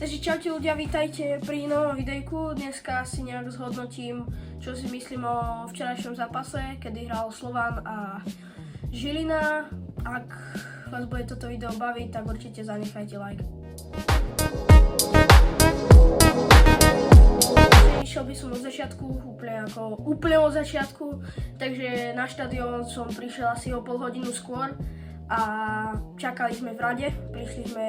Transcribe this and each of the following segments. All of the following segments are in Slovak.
Takže čaute ľudia, vítajte pri novom videjku. Dneska si nejak zhodnotím, čo si myslím o včerajšom zápase, kedy hral Slovan a Žilina. Ak vás bude toto video baviť, tak určite zanechajte like. Išiel by som od začiatku, úplne od začiatku, takže na štadión som prišiel asi o pol hodinu skôr a čakali sme v rade, prišli sme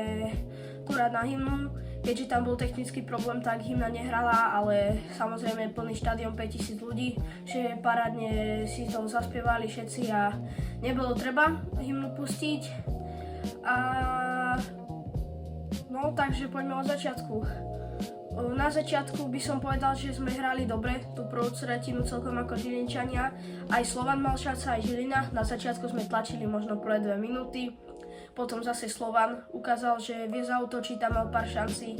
akurát na hymnu. Keďže tam bol technický problém, tak hymna nehrala, ale samozrejme plný štadión 5000 ľudí, že parádne si to zaspievali všetci a nebolo treba hymnu pustiť. No takže poďme od začiatku. Na začiatku by som povedal, že sme hrali dobre, tú prvú tretinu celkom ako Žilinčania. Aj Slovan mal šance, aj Žilina. Na začiatku sme tlačili možno prvé 2 minúty. Potom zase Slovan ukázal, že vie zaútočiť, tam mal pár šancí.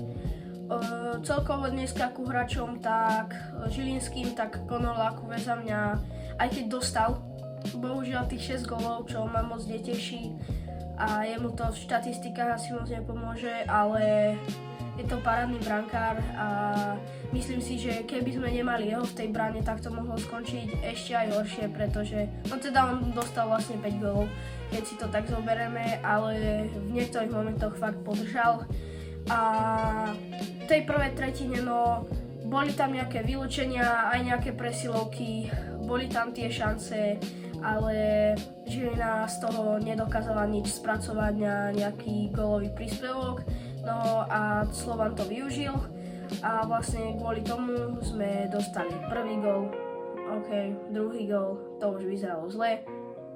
Celkovo dneska ku hráčom, tak Žilinským, tak Conor Lakuve za mňa, aj keď dostal, bohužiaľ tých 6 gólov, čo ma moc neteší a jemu to v štatistikách asi moc nepomôže, ale je to parádny brankár a myslím si, že keby sme nemali jeho v tej bráne, tak to mohlo skončiť ešte aj horšie, pretože on dostal vlastne 5 gólov, keď si to tak zoberieme, ale v niektorých momentoch fakt podržal. A v tej prvej tretine, boli tam nejaké vylúčenia, aj nejaké presilovky, boli tam tie šance, ale Žilina z toho nedokázala nič spracovať na nejaký gólový príspevok. No a Slovan to využil a vlastne kvôli tomu sme dostali prvý gól, druhý gól, to už vyzeralo zle,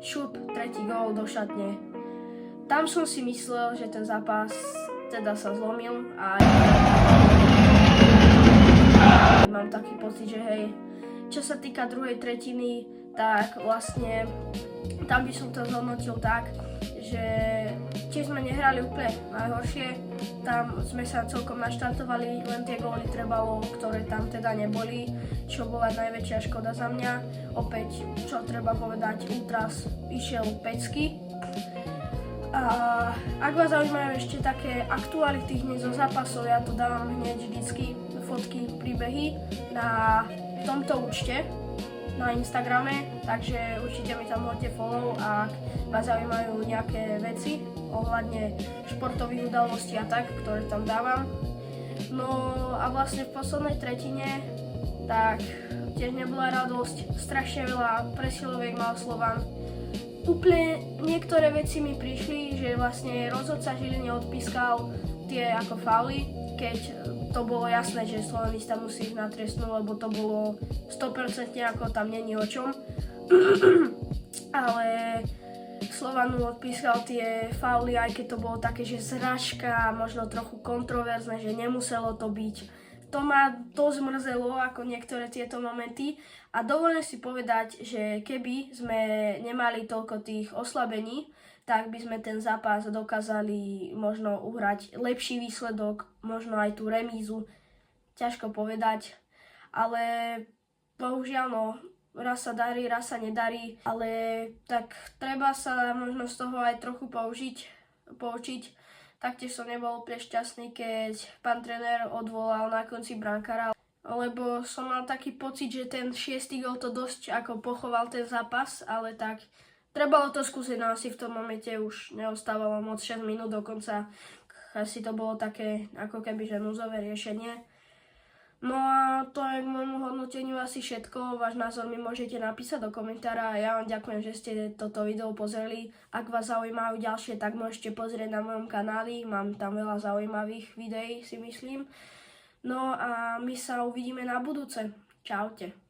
šup, tretí gól do šatne. Tam som si myslel, že ten zápas teda sa zlomil a mám taký pocit, že hej, čo sa týka druhej tretiny, tak vlastne tam by som to zhodnotil tak, že tiež sme nehrali úplne najhoršie, tam sme sa celkom naštartovali, len tie góly trebalo, ktoré tam teda neboli, čo bola najväčšia škoda za mňa. Opäť, čo treba povedať, Ultras išiel pecky. A ak vás zaujímajú ešte také aktuality hneď zo zápasov, ja tu dávam hneď vždycky fotky, príbehy na tomto účte na Instagrame, takže určite mi tam hoďte follow, ak vás zaujímajú nejaké veci ohľadne športových udalostí a tak, ktoré tam dávam. No a vlastne v poslednej tretine tak tiež nebola radosť, strašne veľa presiloviek mal Slovan. Úplne niektoré veci mi prišli, že vlastne rozhodca Žiliny odpískal tie ako fauly, keď to bolo jasné, že Slovenista musí ísť na trestnú, lebo to bolo 100% ako tam není o čom. Ale Slovanu odpískal tie fauly, aj keď to bolo také, že zrážka, možno trochu kontroverzné, že nemuselo to byť. To ma dosť mrzelo, ako niektoré tieto momenty. A dovolím si povedať, že keby sme nemali toľko tých oslabení, tak by sme ten zápas dokázali možno uhrať lepší výsledok, možno aj tú remízu, ťažko povedať, ale bohužiaľ raz sa darí, raz sa nedarí, ale tak treba sa možno z toho aj trochu poučiť. Taktiež som nebol úplne šťastný, keď pán tréner odvolal na konci brankára, lebo som mal taký pocit, že ten 6. gól to dosť ako pochoval ten zápas, ale tak trebalo to skúsiť, no asi v tom momente už neostávalo moc 6 minút dokonca. Asi to bolo také ako keby že núdzové riešenie. No a to je k môjmu hodnoteniu asi všetko. Váš názor mi môžete napísať do komentára a ja vám ďakujem, že ste toto video pozreli. Ak vás zaujímajú ďalšie, tak môžete pozrieť na mojom kanáli. Mám tam veľa zaujímavých videí, si myslím. No a my sa uvidíme na budúce. Čaute.